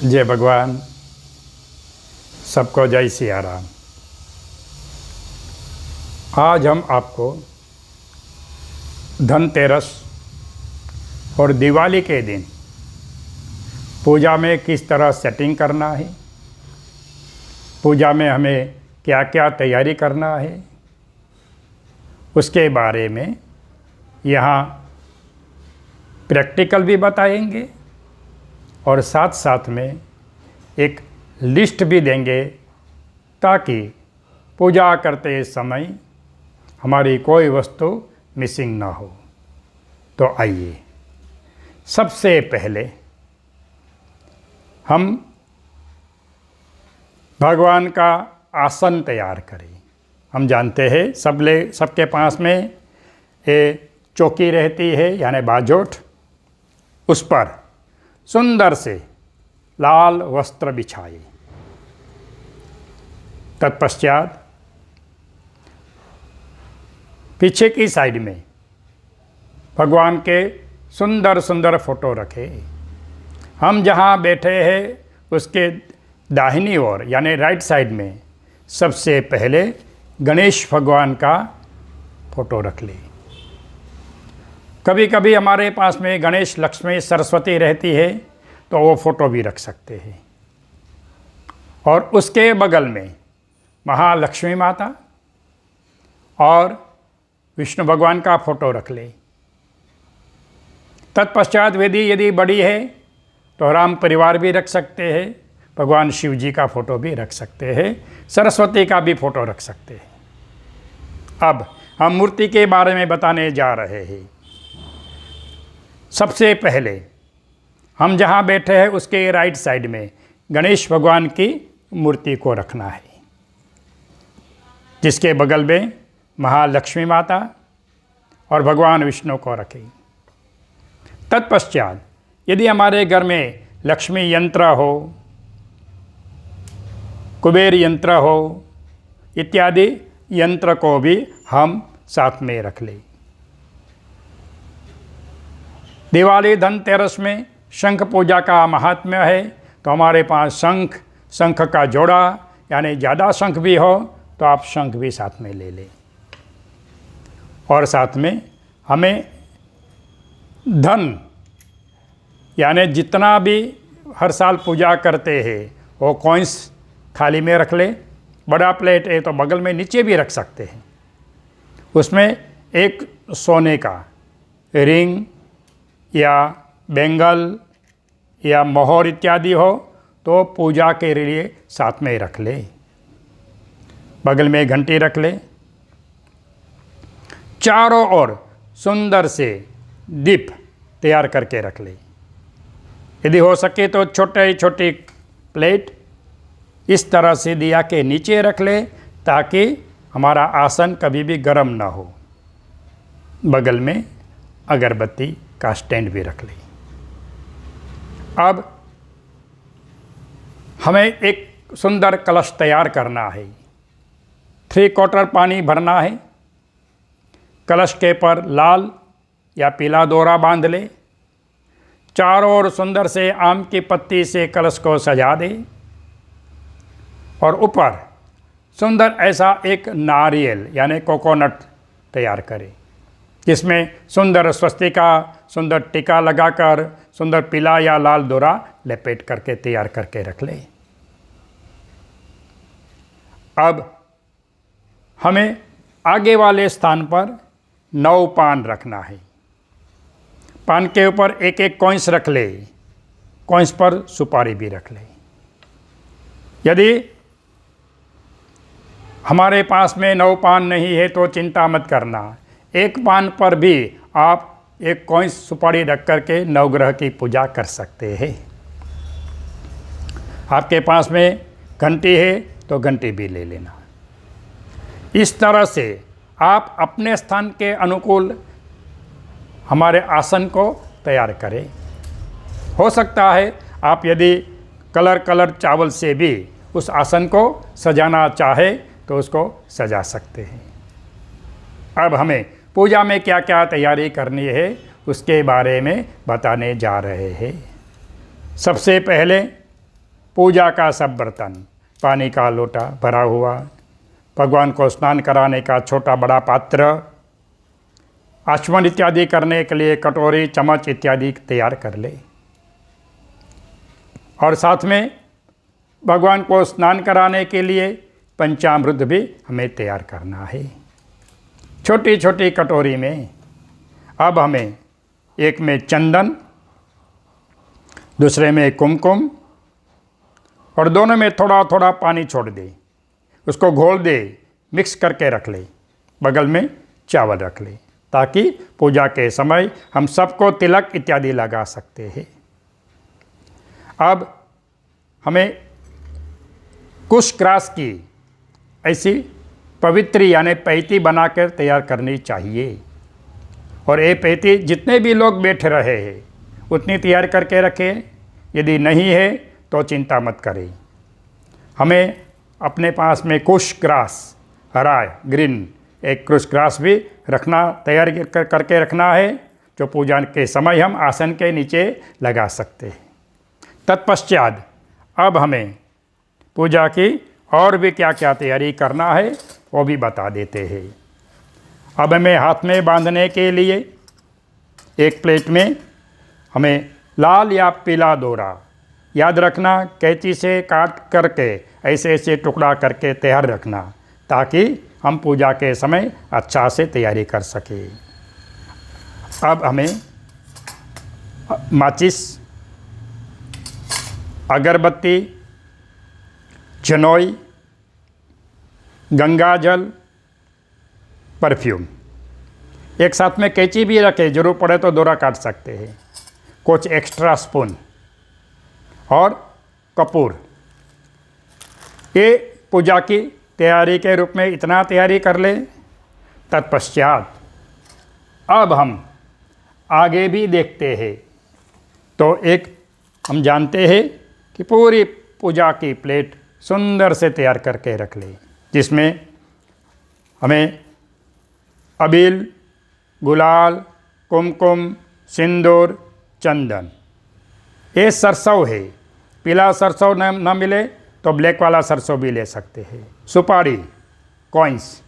जय भगवान। सबको जय सिया राम। आज हम आपको धनतेरस और दिवाली के दिन पूजा में किस तरह सेटिंग करना है, पूजा में हमें क्या क्या तैयारी करना है, उसके बारे में यहाँ प्रैक्टिकल भी बताएंगे और साथ साथ में एक लिस्ट भी देंगे ताकि पूजा करते समय हमारी कोई वस्तु मिसिंग ना हो। तो आइए सबसे पहले हम भगवान का आसन तैयार करें। हम जानते हैं सबके पास में ये चौकी रहती है यानी बाजोठ, उस पर सुंदर से लाल वस्त्र बिछाए। तत्पश्चात पीछे की साइड में भगवान के सुंदर सुंदर फोटो रखे। हम जहाँ बैठे हैं उसके दाहिनी ओर यानी राइट साइड में सबसे पहले गणेश भगवान का फोटो रख ले। कभी कभी हमारे पास में गणेश, लक्ष्मी, सरस्वती रहती है तो वो फोटो भी रख सकते हैं। और उसके बगल में महालक्ष्मी माता और विष्णु भगवान का फोटो रख ले। तत्पश्चात वेदी यदि बड़ी है तो राम परिवार भी रख सकते हैं, भगवान शिव जी का फोटो भी रख सकते हैं, सरस्वती का भी फोटो रख सकते हैं। अब हम मूर्ति के बारे में बताने जा रहे हैं। सबसे पहले हम जहाँ बैठे हैं उसके राइट साइड में गणेश भगवान की मूर्ति को रखना है, जिसके बगल में महालक्ष्मी माता और भगवान विष्णु को रखें। तत्पश्चात यदि हमारे घर में लक्ष्मी यंत्र हो, कुबेर यंत्र हो इत्यादि यंत्र को भी हम साथ में रख लें। दिवाली धनतेरस में शंख पूजा का महात्म्य है, तो हमारे पास शंख का जोड़ा यानी ज़्यादा शंख भी हो तो आप शंख भी साथ में ले लें। और साथ में हमें धन यानी जितना भी हर साल पूजा करते हैं वो कॉइन्स थाली में रख ले। बड़ा प्लेट है तो बगल में नीचे भी रख सकते हैं। उसमें एक सोने का रिंग या बेंगल या मोहर इत्यादि हो तो पूजा के लिए साथ में रख ले। बगल में घंटी रख ले। चारों ओर सुंदर से दीप तैयार करके रख ले। यदि हो सके तो छोटी प्लेट इस तरह से दिया के नीचे रख ले ताकि हमारा आसन कभी भी गर्म ना हो। बगल में अगरबत्ती का स्टैंड भी रख ले। अब हमें एक सुंदर कलश तैयार करना है। 3/4 पानी भरना है। कलश के पर लाल या पीला दोरा बांध ले। चारों ओर सुंदर से आम की पत्ती से कलश को सजा दे और ऊपर सुंदर ऐसा एक नारियल यानी कोकोनट तैयार करे, जिसमें सुंदर स्वस्तिका, सुंदर टीका लगाकर सुंदर पीला या लाल दोरा लपेट करके तैयार करके रख ले। अब हमें आगे वाले स्थान पर 9 पान रखना है। पान के ऊपर एक एक कॉइन्स रख ले। कॉइन्स पर सुपारी भी रख ले। यदि हमारे पास में 9 पान नहीं है तो चिंता मत करना। एक पान पर भी आप एक कॉइन्स सुपारी रख करके नवग्रह की पूजा कर सकते हैं। आपके पास में घंटी है तो घंटी भी ले लेना। इस तरह से आप अपने स्थान के अनुकूल हमारे आसन को तैयार करें। हो सकता है आप यदि कलर चावल से भी उस आसन को सजाना चाहे तो उसको सजा सकते हैं। अब हमें पूजा में क्या क्या तैयारी करनी है उसके बारे में बताने जा रहे हैं। सबसे पहले पूजा का सब बर्तन, पानी का लोटा भरा हुआ, भगवान को स्नान कराने का छोटा बड़ा पात्र, आचमन इत्यादि करने के लिए कटोरी चम्मच इत्यादि तैयार कर ले। और साथ में भगवान को स्नान कराने के लिए पंचामृत भी हमें तैयार करना है, छोटी छोटी कटोरी में। अब हमें एक में चंदन, दूसरे में कुमकुम, और दोनों में थोड़ा थोड़ा पानी छोड़ दे, उसको घोल दे, मिक्स करके रख ले। बगल में चावल रख ले, ताकि पूजा के समय हम सबको तिलक इत्यादि लगा सकते हैं। अब हमें कुशग्रास की ऐसी पवित्र यानी पैती बनाकर तैयार करनी चाहिए। और ये पैती जितने भी लोग बैठ रहे हैं उतनी तैयार करके रखें। यदि नहीं है तो चिंता मत करें। हमें अपने पास में कुशग्रास, हरा ग्रीन एक कुशग्रास भी रखना, तैयार करके रखना है, जो पूजा के समय हम आसन के नीचे लगा सकते हैं। तत्पश्चात अब हमें पूजा की और भी क्या क्या तैयारी करना है वो भी बता देते हैं। अब हमें हाथ में बांधने के लिए एक प्लेट में हमें लाल या पीला डोरा, याद रखना कैंची से काट करके ऐसे ऐसे टुकड़ा करके तैयार रखना, ताकि हम पूजा के समय अच्छा से तैयारी कर सकें। अब हमें माचिस, अगरबत्ती, जनोई, गंगा जल, परफ्यूम, एक साथ में कैंची भी रखें, जरूर पड़े तो डोरा काट सकते हैं, कुछ एक्स्ट्रा स्पून और कपूर। ये पूजा की तैयारी के रूप में इतना तैयारी कर ले। तत्पश्चात अब हम आगे भी देखते हैं। तो एक हम जानते हैं कि पूरी पूजा की प्लेट सुंदर से तैयार करके रख ले, जिसमें हमें अबील, गुलाल, कुमकुम, सिंदूर, चंदन, ये सरसों है। पीला सरसों न मिले तो ब्लैक वाला सरसों भी ले सकते हैं। सुपारी, कॉइन्स,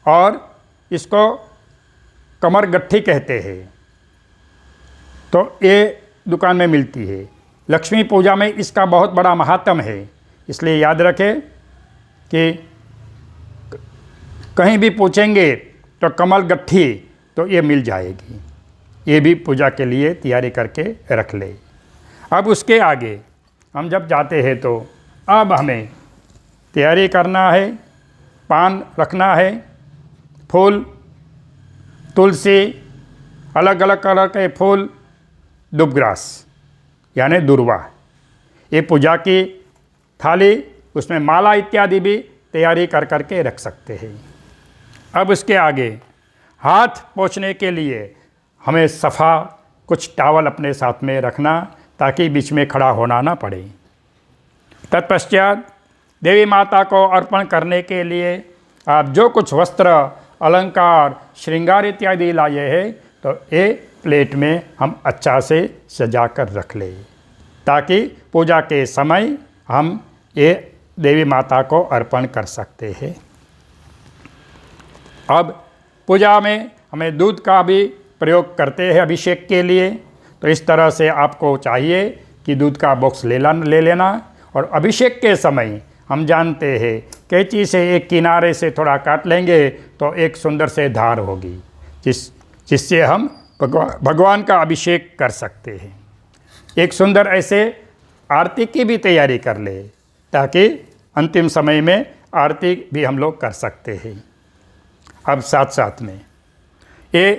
और इसको कमर गट्ठी कहते हैं, तो ये दुकान में मिलती है। लक्ष्मी पूजा में इसका बहुत बड़ा महात्म है, इसलिए याद रखें कि कहीं भी पूछेंगे तो कमल गट्ठी तो ये मिल जाएगी। ये भी पूजा के लिए तैयारी करके रख ले। अब उसके आगे हम जब जाते हैं तो अब हमें तैयारी करना है, पान रखना है, फूल, तुलसी, अलग अलग कलर के फूल, दुबग्रास यानी दुर्वा, ये पूजा की थाली, उसमें माला इत्यादि भी तैयारी कर करके रख सकते हैं। अब उसके आगे हाथ पोंछने के लिए हमें सफ़ा कुछ टावल अपने साथ में रखना, ताकि बीच में खड़ा होना ना पड़े। तत्पश्चात देवी माता को अर्पण करने के लिए आप जो कुछ वस्त्र, अलंकार, श्रृंगार इत्यादि लाए हैं, तो ये प्लेट में हम अच्छा से सजा कर रख ले, ताकि पूजा के समय हम ये देवी माता को अर्पण कर सकते हैं। अब पूजा में हमें दूध का भी प्रयोग करते हैं अभिषेक के लिए, तो इस तरह से आपको चाहिए कि दूध का बॉक्स ले लेना। और अभिषेक के समय हम जानते हैं कैंची से एक किनारे से थोड़ा काट लेंगे तो एक सुंदर से धार होगी, जिससे हम भगवान का अभिषेक कर सकते हैं। एक सुंदर ऐसे आरती की भी तैयारी कर ले, ताकि अंतिम समय में आरती भी हम लोग कर सकते हैं। अब साथ साथ में ये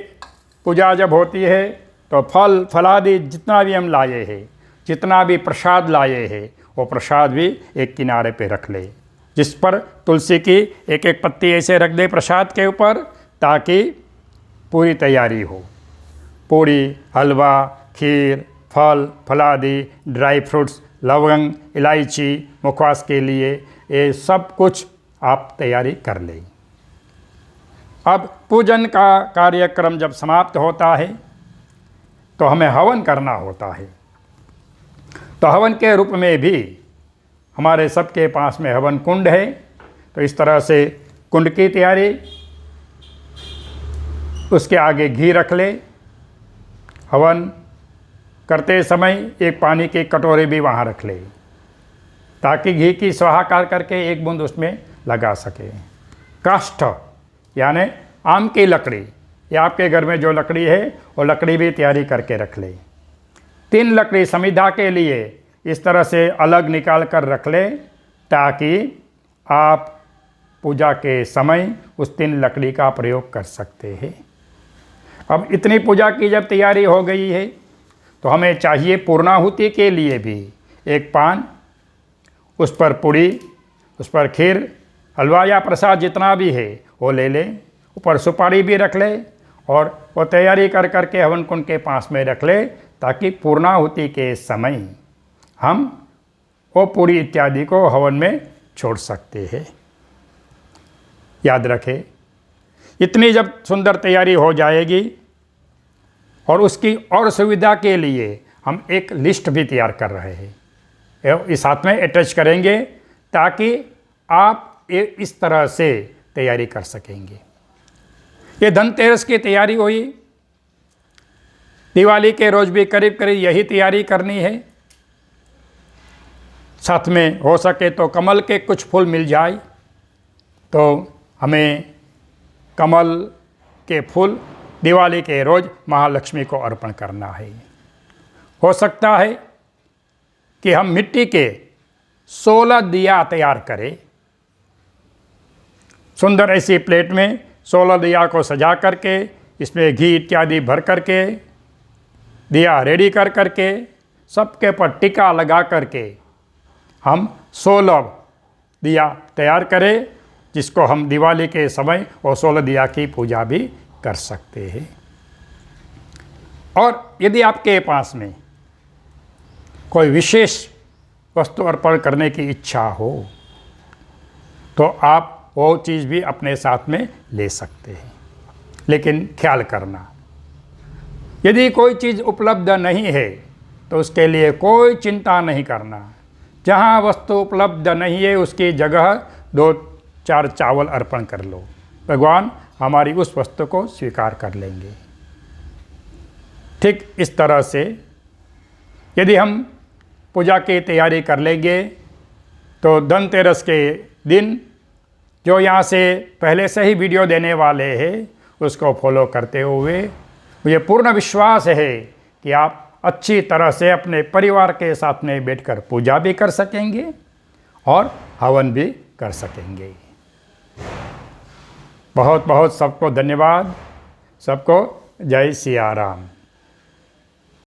पूजा जब होती है तो फल फलादि जितना भी हम लाए हैं, जितना भी प्रसाद लाए हैं, वो प्रसाद भी एक किनारे पे रख ले, जिस पर तुलसी की एक एक पत्ती ऐसे रख दे प्रसाद के ऊपर, ताकि पूरी तैयारी हो। पूरी, हलवा, खीर, फल फलादि, ड्राई फ्रूट्स, लवंग, इलायची, मुखवास के लिए ये सब कुछ आप तैयारी कर लें। अब पूजन का कार्यक्रम जब समाप्त होता है तो हमें हवन करना होता है। तो हवन के रूप में भी हमारे सबके पास में हवन कुंड है, तो इस तरह से कुंड की तैयारी, उसके आगे घी रख ले। हवन करते समय एक पानी की कटोरी भी वहाँ रख ले, ताकि घी की स्वाहाकार करके एक बूंद उसमें लगा सके। काष्ठ यानी आम की लकड़ी, या आपके घर में जो लकड़ी है वो लकड़ी भी तैयारी करके रख ले। 3 लकड़ी समिधा के लिए इस तरह से अलग निकाल कर रख ले, ताकि आप पूजा के समय उस 3 लकड़ी का प्रयोग कर सकते हैं। अब इतनी पूजा की जब तैयारी हो गई है, तो हमें चाहिए पूर्णाहुति के लिए भी एक पान, उस पर पूड़ी, उस पर खीर, हलवा या प्रसाद जितना भी है वो ले लें। ऊपर सुपारी भी रख ले और वो तैयारी कर करके हवन कुंड के पास में रख ले, ताकि पूर्णाहुति के समय हम वो पूड़ी इत्यादि को हवन में छोड़ सकते हैं। याद रखें, इतनी जब सुंदर तैयारी हो जाएगी, और उसकी और सुविधा के लिए हम एक लिस्ट भी तैयार कर रहे हैं, इस साथ में अटैच करेंगे, ताकि आप इस तरह से तैयारी कर सकेंगे। ये धनतेरस की तैयारी हुई। दिवाली के रोज भी करीब करीब यही तैयारी करनी है। साथ में हो सके तो कमल के कुछ फूल मिल जाए, तो हमें कमल के फूल दिवाली के रोज महालक्ष्मी को अर्पण करना है। हो सकता है कि हम मिट्टी के 16 दिया तैयार करें। सुंदर ऐसी प्लेट में 16 दिया को सजा करके, इसमें घी इत्यादि भर करके, दिया रेडी कर करके, सबके पर टीका लगा करके हम 16 दिया तैयार करें, जिसको हम दिवाली के समय और 16 दिया की पूजा भी कर सकते हैं। और यदि आपके पास में कोई विशेष वस्तु अर्पण करने की इच्छा हो, तो आप वो चीज़ भी अपने साथ में ले सकते हैं। लेकिन ख्याल करना, यदि कोई चीज़ उपलब्ध नहीं है तो उसके लिए कोई चिंता नहीं करना। जहाँ वस्तु उपलब्ध नहीं है उसकी जगह 2-4 चावल अर्पण कर लो, भगवान हमारी उस वस्तु को स्वीकार कर लेंगे। ठीक इस तरह से यदि हम पूजा की तैयारी कर लेंगे, तो धनतेरस के दिन जो यहाँ से पहले से ही वीडियो देने वाले हैं, उसको फॉलो करते हुए मुझे पूर्ण विश्वास है कि आप अच्छी तरह से अपने परिवार के साथ में बैठकर पूजा भी कर सकेंगे और हवन भी कर सकेंगे। बहुत बहुत सबको धन्यवाद। सबको जय सिया राम।